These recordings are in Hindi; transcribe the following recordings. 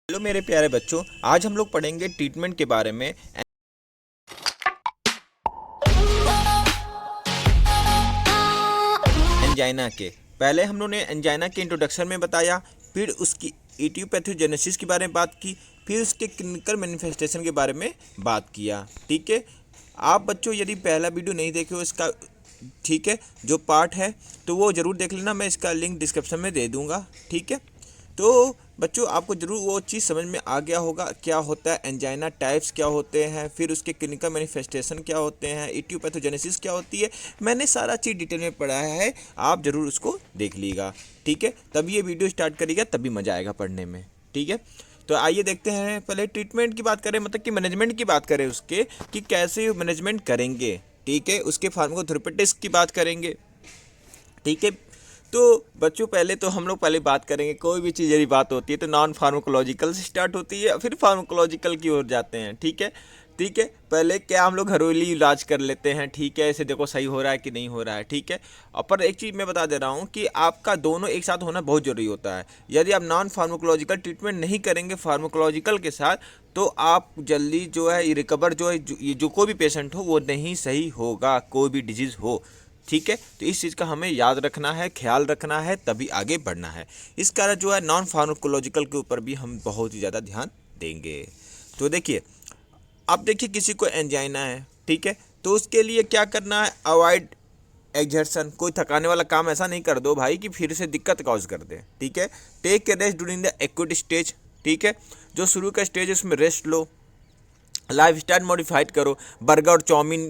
हेलो मेरे प्यारे बच्चों, आज हम लोग पढ़ेंगे ट्रीटमेंट के बारे में। एंजाइना के पहले हम लोगों ने एंजाइना के इंट्रोडक्शन में बताया, फिर उसकी इटियोपैथोजेनेसिस के बारे में बात की, फिर उसके क्लिनिकल मैनिफेस्टेशन के बारे में बात किया। ठीक है, आप बच्चों यदि पहला वीडियो नहीं देखे हो इसका, ठीक है, जो पार्ट है तो वो ज़रूर देख लेना, मैं इसका लिंक डिस्क्रिप्शन में दे दूँगा। ठीक है, तो बच्चों आपको ज़रूर वो चीज़ समझ में आ गया होगा क्या होता है एंजाइना, टाइप्स क्या होते हैं, फिर उसके क्लिनिकल मैनिफेस्टेशन क्या होते हैं, इटियोपैथोजेनेसिस क्या होती है। मैंने सारा चीज़ डिटेल में पढ़ाया है, आप ज़रूर उसको देख लीजिएगा। ठीक है, तब ये वीडियो स्टार्ट करिएगा तभी मज़ा आएगा पढ़ने में। ठीक है, तो आइए देखते हैं, पहले ट्रीटमेंट की बात करें, मतलब कि मैनेजमेंट की बात करें उसके, कि कैसे मैनेजमेंट करेंगे। ठीक है, उसके फार्माकोथेरेपेटिक्स की बात करेंगे। ठीक है, तो बच्चों पहले तो हम लोग पहले बात करेंगे, कोई भी चीज़ यदि बात होती है तो नॉन फार्माकोलॉजिकल से स्टार्ट होती है, फिर फार्माकोलॉजिकल की ओर जाते हैं। ठीक है, ठीक है, पहले क्या हम लोग घरेलू इलाज कर लेते हैं। ठीक है, ऐसे देखो सही हो रहा है कि नहीं हो रहा है। ठीक है, और पर एक चीज़ मैं बता दे रहा हूँ कि आपका दोनों एक साथ होना बहुत ज़रूरी होता है। यदि आप नॉन फार्माकोलॉजिकल ट्रीटमेंट नहीं करेंगे फार्माकोलॉजिकल के साथ, तो आप जल्दी जो है रिकवर, जो है जो कोई भी पेशेंट हो वो नहीं सही होगा, कोई भी डिजीज़ हो। ठीक है, तो इस चीज़ का हमें याद रखना है, ख्याल रखना है, तभी आगे बढ़ना है। इस कारण जो है नॉन फार्माकोलॉजिकल के ऊपर भी हम बहुत ही ज़्यादा ध्यान देंगे। तो देखिए, अब देखिए किसी को एंजाइना है, ठीक है, तो उसके लिए क्या करना है, अवॉइड एक्सर्शन, कोई थकाने वाला काम ऐसा नहीं कर दो भाई कि फिर से दिक्कत कॉज कर दे। ठीक है, take a rest during the acute stage. ठीक है, जो शुरू का स्टेज है उसमें रेस्ट लो, लाइफ स्टाइल मॉडिफाइड करो, बर्गर और चाउमीन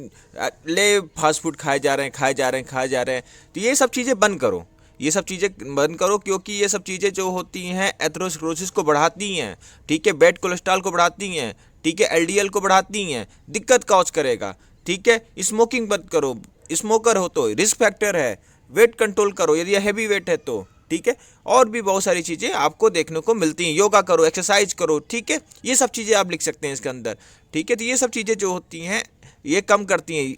ले फास्ट फूड खाए जा रहे हैं, तो ये सब चीज़ें बंद करो, ये सब चीज़ें बंद करो, क्योंकि ये सब चीज़ें जो होती हैं एथेरोस्क्लेरोसिस को बढ़ाती हैं। ठीक है, बैड कोलेस्ट्रॉल को बढ़ाती हैं। ठीक है, एलडीएल को बढ़ाती हैं, दिक्कत कॉज करेगा। ठीक है, स्मोकिंग बंद करो, स्मोकर हो तो रिस्क फैक्टर है। वेट कंट्रोल करो यदि हैवी वेट है तो। ठीक है, और भी बहुत सारी चीज़ें आपको देखने को मिलती हैं, योगा करो, एक्सरसाइज करो। ठीक है, ये सब चीज़ें आप लिख सकते हैं इसके अंदर। ठीक है, तो ये सब चीज़ें जो होती हैं ये कम करती हैं,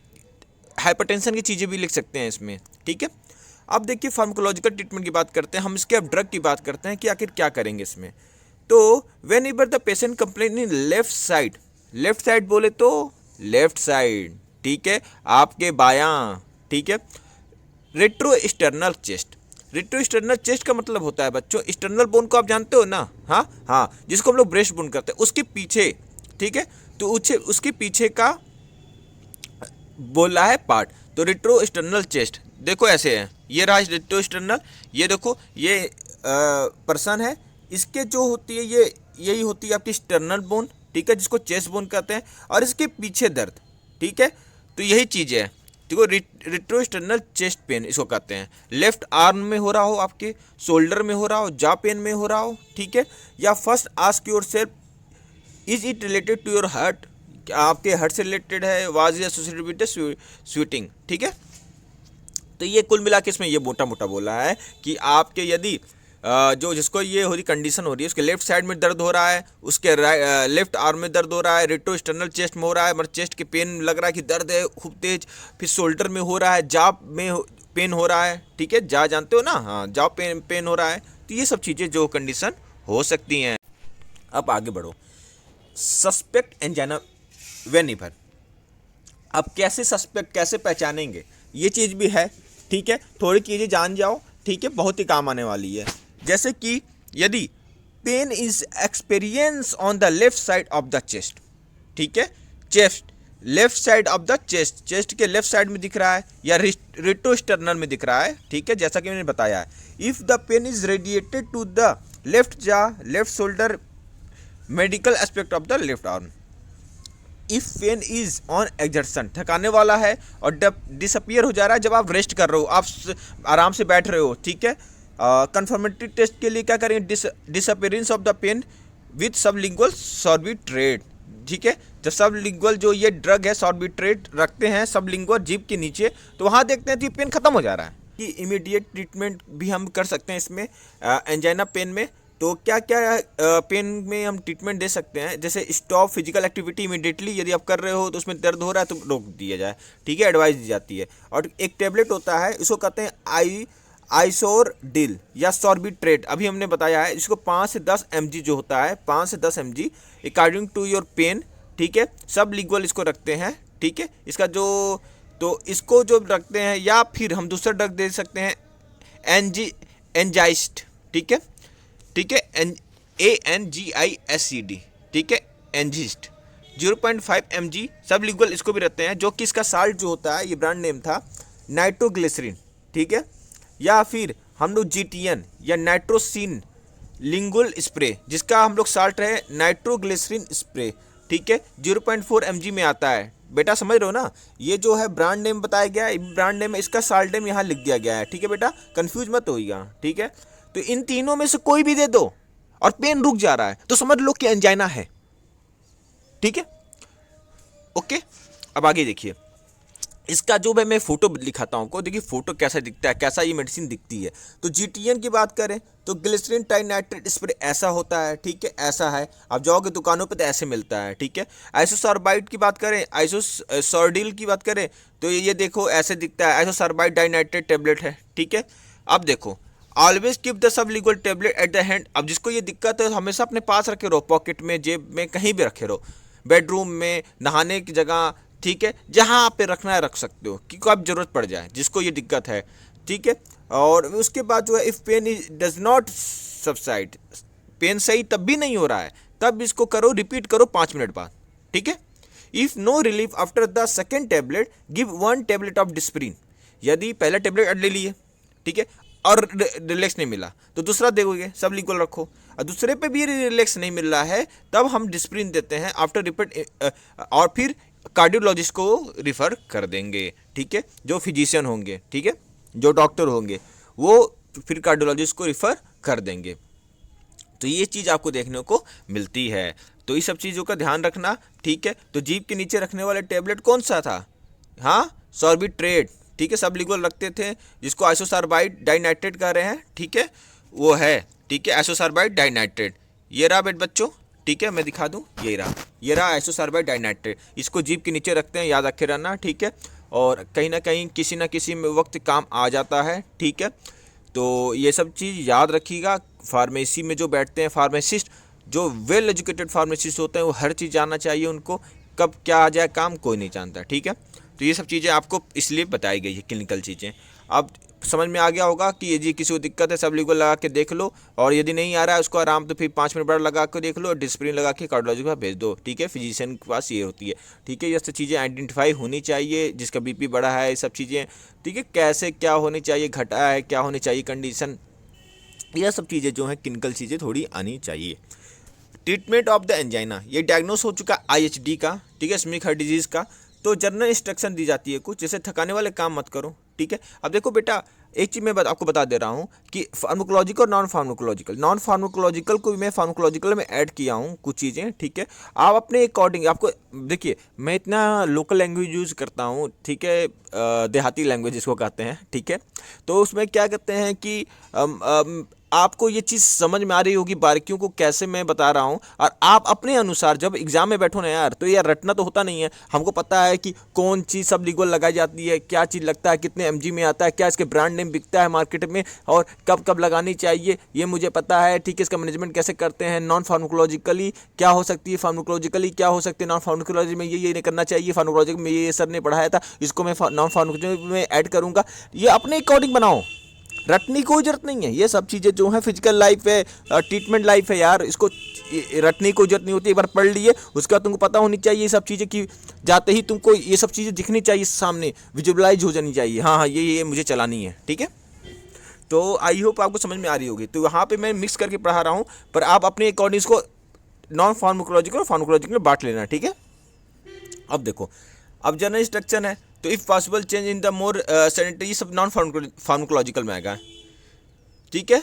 हाइपरटेंशन की चीज़ें भी लिख सकते हैं इसमें। ठीक है, अब देखिए फार्माकोलॉजिकल ट्रीटमेंट की बात करते हैं हम, इसके अब ड्रग की बात करते हैं कि आखिर क्या करेंगे इसमें। तो when ever the patient complain in left side बोले तो लेफ्ट साइड, ठीक है, आपके बायां। ठीक है, रेट्रो स्टर्नल चेस्ट का मतलब होता है बच्चों, स्टर्नल बोन को आप जानते हो ना, हाँ हाँ, जिसको हम लोग ब्रेस्ट बोन करते हैं उसके पीछे। ठीक है, तो उसके पीछे का बोला है पार्ट, तो रेट्रो स्टर्नल चेस्ट देखो ऐसे है, ये रहा रेट्रो स्टर्नल, ये देखो ये पर्सन है, इसके जो होती है ये यही होती है आपकी स्टर्नल बोन। ठीक है, जिसको चेस्ट बोन कहते हैं, और इसके पीछे दर्द। ठीक है, तो यही चीज़ है, देखो रेट्रोस्टर्नल चेस्ट पेन इसको कहते हैं। लेफ्ट आर्म में हो रहा हो, आपके शोल्डर में हो रहा हो, जा पेन में हो रहा हो। ठीक है, या first ask yourself, is it related to your heart, क्या आपके हार्ट से रिलेटेड है, वाज एसोसिएटेड विद स्वीटिंग। ठीक है, तो ये कुल मिला के इसमें ये मोटा मोटा बोला है कि आपके यदि जो जिसको ये हो रही कंडीशन हो रही है, उसके लेफ्ट साइड में दर्द हो रहा है, उसके लेफ्ट आर्म में दर्द हो रहा है, रेट्रोस्टर्नल चेस्ट में हो रहा है, मतलब चेस्ट के पेन लग रहा है कि दर्द है खूब तेज, फिर शोल्डर में हो रहा है, जा में पेन हो रहा है। ठीक है, जा जानते हो ना, हाँ, जा पेन हो रहा है, तो ये सब चीज़ें जो कंडीशन हो सकती हैं। अब आगे बढ़ो, सस्पेक्ट एंजाइना वेनिवर, अब कैसे पहचानेंगे, ये चीज़ भी है। ठीक है, थोड़ी चीज़ें जान जाओ, ठीक है, बहुत ही काम आने वाली है। जैसे कि यदि pain is experience on the left side of the chest, ठीक है, chest left side of the chest के लेफ्ट साइड में दिख रहा है, या रेट्रोस्टर्नल में दिख रहा है। ठीक है, जैसा कि मैंने बताया है, if the pain is radiated to the left jaw, left shoulder, medical aspect of the left arm, if pain is on exertion, थकाने वाला है और डिसअपियर हो जा रहा है जब आप रेस्ट कर रहे हो, आप आराम से बैठ रहे हो। ठीक है, कंफर्मेटरी टेस्ट के लिए क्या करेंगे, disappearance of the pain with sublingual sorbitrate. ठीक है, तो सबलिंगुअल जो ये ड्रग है सॉर्बिट्रेट रखते हैं सबलिंगुअल जीभ के नीचे, तो वहाँ देखते हैं कि पेन खत्म हो जा रहा है, कि इमीडिएट ट्रीटमेंट भी हम कर सकते हैं इसमें एंजाइना पेन में। तो क्या क्या पेन में हम ट्रीटमेंट दे सकते हैं, जैसे स्टॉप फिजिकल एक्टिविटी इमीडिएटली, यदि आप कर रहे हो तो उसमें दर्द हो रहा है तो रोक दिया जाए। ठीक है, एडवाइस दी जाती है। और एक टेबलेट होता है, इसको कहते हैं आइसोरडिल या सॉर्बिट्रेट अभी हमने बताया है, इसको 5 से 10 mg जो होता है, 5 से 10 mg according to your pain, ठीक है, सब लिग्वल इसको रखते हैं, ठीक है। इसका जो तो इसको जो रखते हैं, या फिर हम दूसरा ड्रग दे सकते हैं एनजाइस्ट, ठीक है, ठीक है, ANGISCD, ठीक है, एनजिस्ट 0.5 mg सब लिग्वल इसको भी रखते हैं, जो कि इसका साल्ट जो होता है, ये ब्रांड नेम था नाइट्रोग्लिसरीन, ठीक है। या फिर हम लोग GTN या नाइट्रोसिन लिंगुअल स्प्रे, जिसका हम लोग साल्ट है नाइट्रोग्लिसरीन स्प्रे, ठीक है, 0.4 mg में आता है। बेटा समझ रहे हो ना, ये जो है ब्रांड नेम बताया गया है, ब्रांड नेम, इसका साल्ट नेम यहाँ लिख दिया गया है, ठीक है बेटा, कंफ्यूज मत होइएगा, ठीक है। तो इन तीनों में से कोई भी दे दो और पेन रुक जा रहा है तो समझ लो कि एंजाइना है, ठीक है, ओके। अब आगे देखिए, इसका जो मैं फोटो दिखाता हूँ आपको, देखिए फोटो कैसा दिखता है, कैसा ये मेडिसिन दिखती है। तो GTN की बात करें तो ग्लिसरीन ट्राइनाइट्रेट स्प्रे ऐसा होता है, ठीक है, ऐसा है, आप जाओगे दुकानों पे तो ऐसे मिलता है, ठीक है। आइसोसॉर्बाइड की बात करें, आइसोसॉर्डिल की बात करें तो ये देखो ऐसे दिखता है, आइसोसॉर्बाइड डाइनाइट्रेट टेबलेट है, ठीक है। अब देखो, always keep the sublingual tablet at the hand. अब जिसको ये दिक्कत है हमेशा अपने पास रखे रहो, पॉकेट में, जेब में, कहीं भी रखे रहो, बेडरूम में, नहाने की जगह, ठीक है, जहाँ पे रखना है रख सकते हो, क्योंकि आप जरूरत पड़ जाए जिसको ये दिक्कत है, ठीक है। और उसके बाद जो है, if pain does not subside, pain सही तब भी नहीं हो रहा है, तब इसको करो, रिपीट करो 5 मिनट बाद, ठीक है। If no relief after the second tablet give 1 tablet of disprin. यदि पहला टेबलेट ले लिए, ठीक है, और रिलैक्स नहीं मिला तो दूसरा दोगे, सब लिक्वल रखो, और दूसरे पे भी रिलैक्स नहीं मिल रहा है तब हम डिस्प्रिन देते हैं आफ्टर रिपीट, और फिर कार्डियोलॉजिस्ट को रिफ़र कर देंगे, ठीक है, जो फिजिशियन होंगे, ठीक है, जो डॉक्टर होंगे वो फिर कार्डियोलॉजिस्ट को रिफ़र कर देंगे। तो ये चीज़ आपको देखने को मिलती है, तो इस सब चीज़ों का ध्यान रखना, ठीक है। तो जीभ के नीचे रखने वाला टेबलेट कौन सा था, हाँ, सॉर्बिट्रेट, ठीक है, सब लिग्वल रखते थे, जिसको आइसोसॉर्बाइड डाइनाइट्रेट कह रहे हैं, ठीक है, वो है, ठीक है, आइसोसॉर्बाइड डाइनाइट्रेट। ये रहा बच्चों, ठीक है, मैं दिखा दूं, ये रहा आइसोसॉर्बाइड डाइनाइट्रेट, इसको जीभ के नीचे रखते हैं, याद रखे रहना, ठीक है। और कहीं ना कहीं किसी ना किसी वक्त काम आ जाता है, ठीक है। तो ये सब चीज़ याद रखिएगा। फार्मेसी में जो बैठते हैं फार्मासिस्ट, जो वेल एजुकेटेड फार्मासिस्ट होते हैं, वो हर चीज़ जानना चाहिए उनको, कब क्या आ जाए काम कोई नहीं जानता, ठीक है। तो ये सब चीज़ें आपको इसलिए बताई गई है, क्लिनिकल चीज़ें। अब समझ में आ गया होगा कि ये जी किसी को दिक्कत है, सब लिग्वल लगा के देख लो, और यदि नहीं आ रहा है उसको आराम तो फिर 5 मिनट बाद लगा के देख लो, डिस्प्रिन लगा के कार्डियोलॉजी के पास भेज दो, ठीक है, फिजिशियन के पास ये होती है, ठीक है। ये सब चीज़ें आइडेंटिफाई होनी चाहिए, जिसका BP बढ़ा है, ये सब चीज़ें, ठीक है, कैसे क्या होनी चाहिए, घटा है, क्या होनी चाहिए कंडीशन, यह सब चीज़ें जो हैं क्लिनिकल चीज़ें थोड़ी आनी चाहिए। ट्रीटमेंट ऑफ द एंजाइना, ये डायग्नोस हो चुका IHD का, ठीक है, इस्केमिक हार्ट डिजीज़ का। तो जनरल इंस्ट्रक्शन दी जाती है कुछ, जैसे थकाने वाले काम मत करो, ठीक है। अब देखो बेटा, एक चीज़ मैं आपको बता दे रहा हूँ कि फार्माकोलॉजिकल और नॉन फार्माकोलॉजिकल को भी मैं फार्माकोलॉजिकल में ऐड किया हूँ कुछ चीज़ें, ठीक है। आप अपने अकॉर्डिंग, आपको देखिए, मैं इतना लोकल लैंग्वेज यूज़ करता हूँ, ठीक है, देहाती लैंग्वेज जिसको कहते हैं, ठीक है। तो उसमें क्या कहते हैं कि आपको ये चीज़ समझ में आ रही होगी, बारीकियों को कैसे मैं बता रहा हूँ, और आप अपने अनुसार जब एग्जाम में बैठो ना यार, तो यार रटना तो होता नहीं है, हमको पता है कि कौन चीज़ सब लिग्वल लगाई जाती है, क्या चीज़ लगता है, कितने mg में आता है, क्या इसके ब्रांड नेम बिकता है मार्केट में, और कब कब लगानी चाहिए, ये मुझे पता है, ठीक है। इसका मैनेजमेंट कैसे करते हैं, नॉन फार्माकोलॉजिकली क्या हो सकती है, फार्माकोलॉजिकली क्या हो सकती है, नॉन फार्माकोलॉजी में ये नहीं करना चाहिए, फार्माकोलॉजी में ये सर ने पढ़ाया था, इसको मैं नॉन फार्माकोलॉजी में ऐड करूँगा, ये अपने अकॉर्डिंग बनाओ, रटने की कोई जरूरत नहीं है। ये सब चीज़ें जो है फिजिकल लाइफ है, ट्रीटमेंट लाइफ है यार, इसको रटने की कोई जरूरत नहीं होती। एक बार पढ़ लिए, उसके बाद तुमको पता होनी चाहिए ये सब चीज़ें, कि जाते ही तुमको ये सब चीज़ें दिखनी चाहिए, सामने विजुअलाइज हो जानी चाहिए, हाँ हाँ ये मुझे चलानी है, ठीक है। तो आई होप आपको समझ में आ रही होगी। तो वहाँ पे मैं मिक्स करके पढ़ा रहा हूँ, पर आप अपने अकॉर्डिंग इसको नॉन फार्माकोलॉजिकल और फार्माकोलॉजिकल में बांट लेना, ठीक है। अब देखो, अब जनरल इंस्ट्रक्शन है, तो if possible change in the more sedentary, सब नॉन फार्माकोलॉजिकल में आएगा, ठीक है।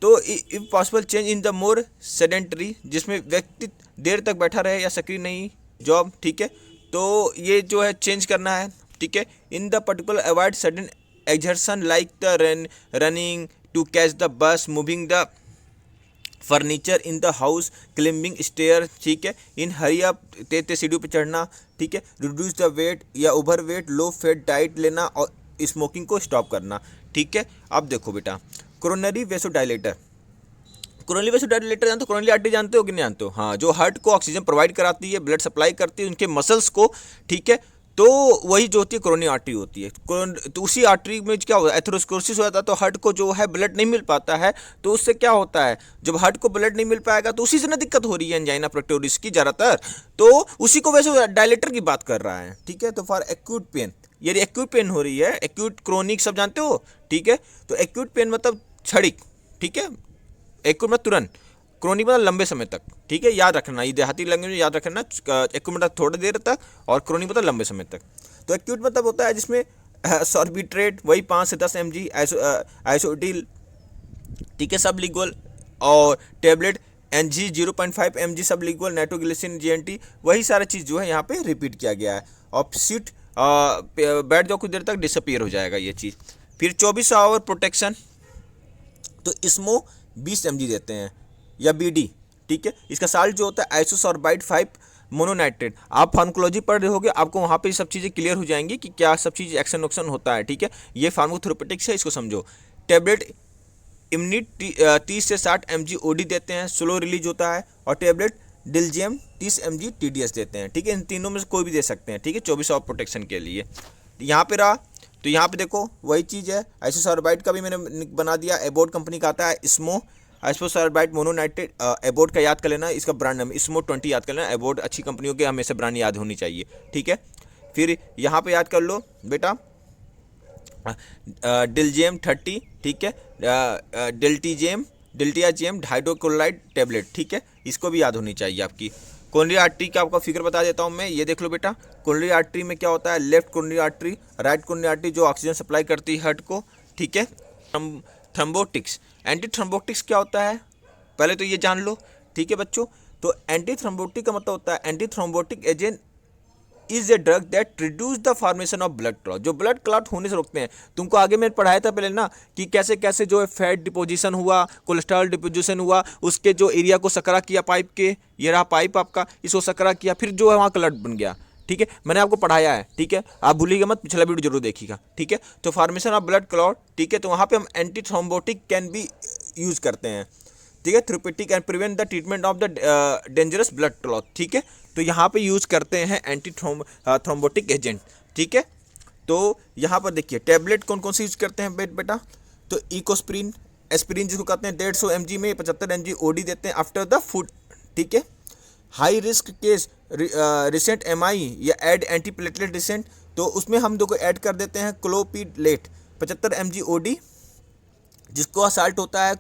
तो if possible change in the more sedentary, जिसमें व्यक्ति देर तक बैठा रहे या सक्रिय नहीं जॉब, ठीक है, तो ये जो है चेंज करना है, ठीक है। In the particular avoid sudden exertion like the running to catch the bus, moving the furniture in the house, climbing stair, ठीक है। इन हरी अप, तेज सीढ़ियों पे चढ़ना, ठीक है। रिड्यूस द वेट या over weight, low fat diet लेना, और स्मोकिंग को स्टॉप करना, ठीक है। अब देखो बेटा, कोरोनरी वेसोडाइलेटर, कोरोनरी वेसोडाइलेटर जानते हो, कोरोनरी आर्टरी जानते हो कि नहीं जानते हो? हाँ, जो हार्ट को ऑक्सीजन प्रोवाइड कराती है, ब्लड सप्लाई करती है उनके मसल्स को, ठीक है। तो वही जो होती है कोरोनरी आर्टरी होती है। तो उसी आर्टरी में क्या होता है, एथेरोस्क्लेरोसिस हो जाता है, तो हार्ट को जो है ब्लड नहीं मिल पाता है। तो उससे क्या होता है, जब हार्ट को ब्लड नहीं मिल पाएगा तो उसी से ना दिक्कत हो रही है एंजाइना पेक्टोरिस की ज़्यादातर, तो उसी को वेसोडाइलेटर की बात कर रहा है, ठीक है। तो फॉर एक्यूट पेन, यदि एक्यूट पेन हो रही है, एक्यूट क्रोनिक सब जानते हो, ठीक है। तो एक्यूट पेन मतलब क्षणिक, ठीक है। एक्यूट मतलब तुरंत, क्रोनिक मतलब लंबे समय तक, ठीक है। याद रखना, ये देहाती लैंग्वेज में याद रखना, एक्यूट मतलब थोड़ी देर तक और क्रोनिक मतलब लंबे समय तक। तो एक्यूट मतलब होता है जिसमें सॉर्बिट्रेट वही 5 से 10 mg आइसोडील, ठीक है, सब लिग्वल, और टेबलेट NG 0.5 mg सब लिग्वल, नाइट्रोग्लिसरीन GNT, वही सारा चीज़ जो है यहाँ पे रिपीट किया गया है। और सीट बैठ जाओ कुछ देर तक, डिसअपियर हो जाएगा ये चीज़। फिर 24 आवर प्रोटेक्शन, तो इसमो 20 mg देते हैं, या BD, ठीक है। इसका साल्ट जो होता है आइसोसॉर्बाइड 5 मोनोनाइट्रेट। आप फार्माकोलॉजी पढ़ रहे होगे, आपको वहाँ पे सब चीज़ें क्लियर हो जाएंगी कि क्या सब चीज़ एक्शन ऑक्शन होता है, ठीक है। ये फार्माकोथेरेपेटिक्स है, इसको समझो। टैबलेट इम्यूनिट 30 से 60 mg OD देते हैं, स्लो रिलीज होता है। और टैबलेट डिलजियम 30 mg TDS देते हैं, ठीक है। इन तीनों में से कोई भी दे सकते हैं, ठीक है, 24 आवर प्रोटेक्शन के लिए। यहाँ पे रहा, तो यहाँ पे देखो वही चीज़ है, आइसोसॉर्बाइड का भी मैंने बना दिया, एबोर्ड कंपनी का आता है, इसमो आइसोसॉर्बाइड मोनोनाइट्रेट, एबोर्ड का याद कर लेना, इसका ब्रांड नाम इसमो 20 याद कर लेना। एबोर्ड अच्छी कंपनियों के हमेशा ब्रांड याद होनी चाहिए, ठीक है। फिर यहाँ पे याद कर लो बेटा, डिलजेम 30, ठीक है, डिल्टियाजेम हाइड्रोक्लोराइड टेबलेट, ठीक है, इसको भी याद होनी चाहिए आपकी। कोरोनरी आर्टरी का आपका फिगर बता देता हूँ मैं, ये देख लो बेटा। कोरोनरी आर्टरी में क्या होता है, left coronary artery, right coronary artery जो ऑक्सीजन सप्लाई करती है हार्ट को, ठीक है। थ्रोम्बोटिक्स, एंटी थ्रोम्बोटिक्स क्या होता है पहले तो ये जान लो, ठीक है बच्चों। तो एंटी थ्रोम्बोटिक का मतलब होता है, anti thrombotic agent is a drug that reduce the formation of blood clot, जो ब्लड क्लॉट होने से रोकते हैं। तुमको आगे मैंने पढ़ाया था पहले ना कि कैसे कैसे जो है फैट डिपोजिशन हुआ, कोलेस्ट्रॉल डिपोजिशन हुआ, उसके जो एरिया को सकरा किया पाइप के, ये रहा पाइप आपका, इसको सकरा किया, फिर जो है वहाँ क्लॉट बन गया, ठीक है। मैंने आपको पढ़ाया है, ठीक है, आप भूलिएगा मत, पिछला वीडियो जरूर देखिएगा, ठीक है। तो फॉर्मेशन ऑफ ब्लड क्लॉट, ठीक है, तो वहाँ पे हम एंटी थ्रोम्बोटिक कैन भी यूज़ करते हैं, ठीक है। Therapeutic and prevent the treatment of the dangerous blood clot, ठीक है। तो यहाँ पे यूज़ करते हैं एंटी थ्रोम्बोटिक एजेंट, ठीक है। तो यहाँ पर देखिए टेबलेट कौन कौन सी यूज़ करते हैं बेटा, तो इकोस्प्रिन, एस्पिरिन जिसको कहते हैं 150 mg में 75 mg OD देते हैं आफ्टर द फूड, ठीक है। High risk case recent MI या एड एंटीप्लेटलेट रिसेंट, तो उसमें हम दो को ऐड कर देते हैं क्लोपिडलेट 75 mg OD, जिसको असाल्ट होता है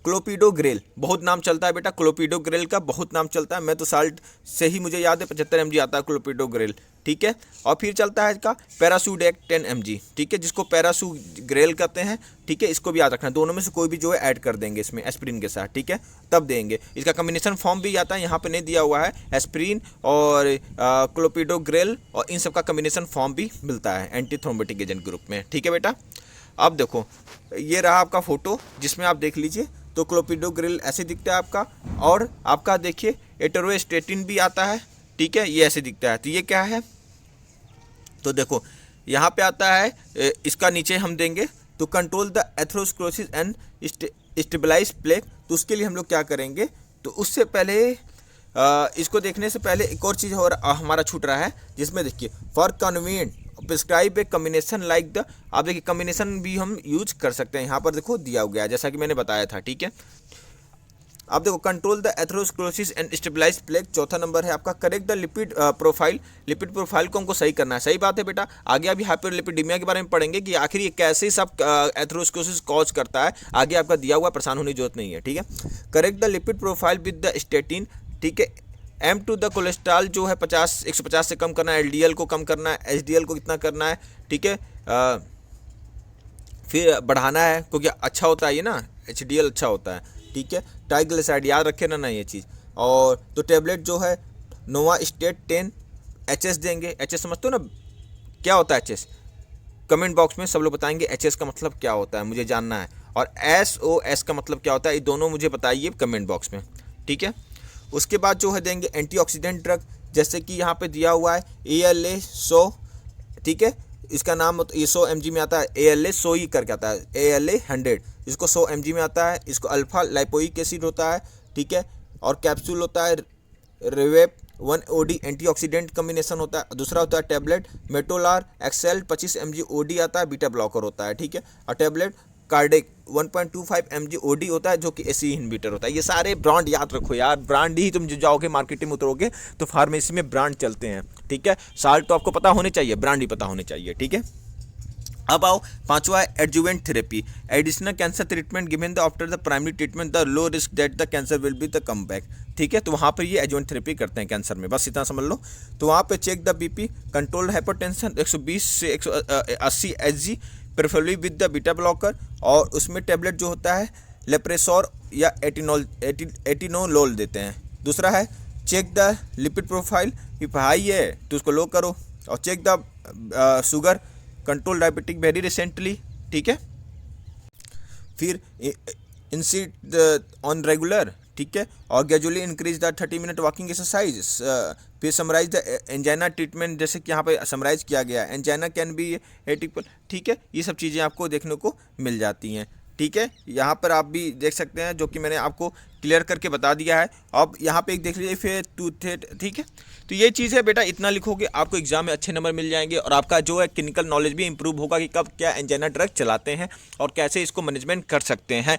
क्लोपिडोग्रेल, बहुत नाम चलता है बेटा, क्लोपिडोग्रेल का बहुत नाम चलता है, मैं तो साल्ट से ही मुझे याद है 75 mg आता है क्लोपिडोग्रेल, ठीक है। और फिर चलता है इसका पैरासूडेक 10 mg, ठीक है, जिसको पैरासूग्रेल कहते हैं, ठीक है, इसको भी याद रखना, दोनों में से कोई भी जो है ऐड कर देंगे इसमें एस्पिरिन के साथ, ठीक है, तब देंगे। इसका कम्बिनेशन फॉर्म भी आता है, यहाँ पे नहीं दिया हुआ है, एस्पिरिन और क्लोपिडोग्रेल और इन सब का कम्बिनेशन फॉर्म भी मिलता है एंटी थ्रोम्बोटिक एजेंट ग्रुप में, ठीक है बेटा। अब देखो ये रहा आपका फोटो, जिसमें आप देख लीजिए, तो क्लोपिडोग्रेल ऐसे दिखता है आपका, और आपका देखिए एटरोस्टेटिन भी आता है, ठीक है, ये ऐसे दिखता है। तो ये क्या है, तो देखो यहाँ पे आता है, इसका नीचे हम देंगे, तो control the atherosclerosis and stabilize plaque. तो उसके लिए हम लोग क्या करेंगे, तो उससे पहले इसको देखने से पहले एक और चीज़ और हमारा छूट रहा है, जिसमें देखिए for convenient prescribe A combination like the, आप देखिए कम्बिनेशन भी हम यूज कर सकते हैं, यहाँ पर देखो दिया गया है जैसा कि मैंने बताया था, ठीक है। आप देखो control the atherosclerosis and stabilize plaque, चौथा नंबर है आपका। Correct the lipid profile, lipid profile को हमको सही करना है, सही बात है बेटा। आगे अभी हाइपरलिपिडेमिया के बारे में पढ़ेंगे कि आखिर ये कैसे सब एथेरोस्क्लेरोसिस कॉज करता है, आगे आपका दिया हुआ, परेशान होने की जरूरत नहीं है, ठीक है। Correct the lipid profile with the statin, ठीक है। एम टू द कोलेस्ट्रॉल जो है 150 से कम करना है, LDL को कम करना है, HDL को कितना करना है, ठीक है। फिर बढ़ाना है क्योंकि अच्छा होता है ये ना, HDL अच्छा होता है, ठीक है। ट्राइग्लिसराइड याद रखे ना ये चीज़। और तो टेबलेट जो है नोवास्टेट 10 HS देंगे, HS समझते हो ना क्या होता है HS, कमेंट बॉक्स में सब लोग बताएंगे HS का मतलब क्या होता है, मुझे जानना है। और SOS का मतलब क्या होता है, ये दोनों मुझे बताइए कमेंट बॉक्स में, ठीक है। उसके बाद जो है देंगे एंटीऑक्सीडेंट ड्रग, जैसे कि यहाँ पे दिया हुआ है ALA 100, ठीक है, इसका नाम ये 100 mg में आता है, ALA 100 ही करके आता है, ALA 100, इसको 100 mg में आता है। इसको अल्फा लाइपोइक एसिड होता है, ठीक है, और कैप्सूल होता है रेवेप 1 OD एंटीऑक्सीडेंट कम्बिनेशन होता है। दूसरा होता है टैबलेट मेटोलार एक्सेल 25 mg OD आता है, बीटा ब्लॉकर होता है, ठीक है। और टैबलेट कार्डिक 1.25 mg OD होता है, जो कि एसी इनहिबिटर होता है। ये सारे ब्रांड याद रखो यार, ब्रांड ही तुम जो जाओगे मार्केटिंग में उतरोगे तो फार्मेसी में ब्रांड चलते हैं, ठीक है। साल्ट तो आपको पता होने चाहिए, ब्रांड ही पता होने चाहिए, ठीक है। अब आओ पांचवा है adjuvant therapy, additional cancer treatment given the after the primary treatment the low risk that the cancer will be the come back, ठीक है। तो वहाँ पर ये एडजुवेंट थेरेपी करते हैं कैंसर में, बस इतना समझ लो। तो वहाँ पे check the BP, controlled hypertension 120 से 180 Hg preferably with the beta blocker, और उसमें टेबलेट जो होता है लेप्रेसोर या एटिनोलोल देते हैं। दूसरा है check the lipid profile, if high है तो उसको लो करो, और check the sugar control diabetic very recently, ठीक है। फिर इंसिट ऑन रेगुलर, ठीक है, और gradually increase the 30 minute walking exercise. फिर समराइज द एंजाइना ट्रीटमेंट, जैसे कि यहाँ पे समराइज किया गया, एंजाइना कैन बी एटिकल, ठीक है। ये सब चीज़ें आपको देखने को मिल जाती हैं, ठीक है। यहाँ पर आप भी देख सकते हैं, जो कि मैंने आपको क्लियर करके बता दिया है। अब यहाँ पे एक देख लीजिए फिर टूथेट, ठीक है। तो ये चीज़ है बेटा, इतना लिखोगे आपको एग्जाम में अच्छे नंबर मिल जाएंगे, और आपका जो है क्लिनिकल नॉलेज भी इंप्रूव होगा कि कब क्या एंजाइना ड्रग चलाते हैं और कैसे इसको मैनेजमेंट कर सकते हैं।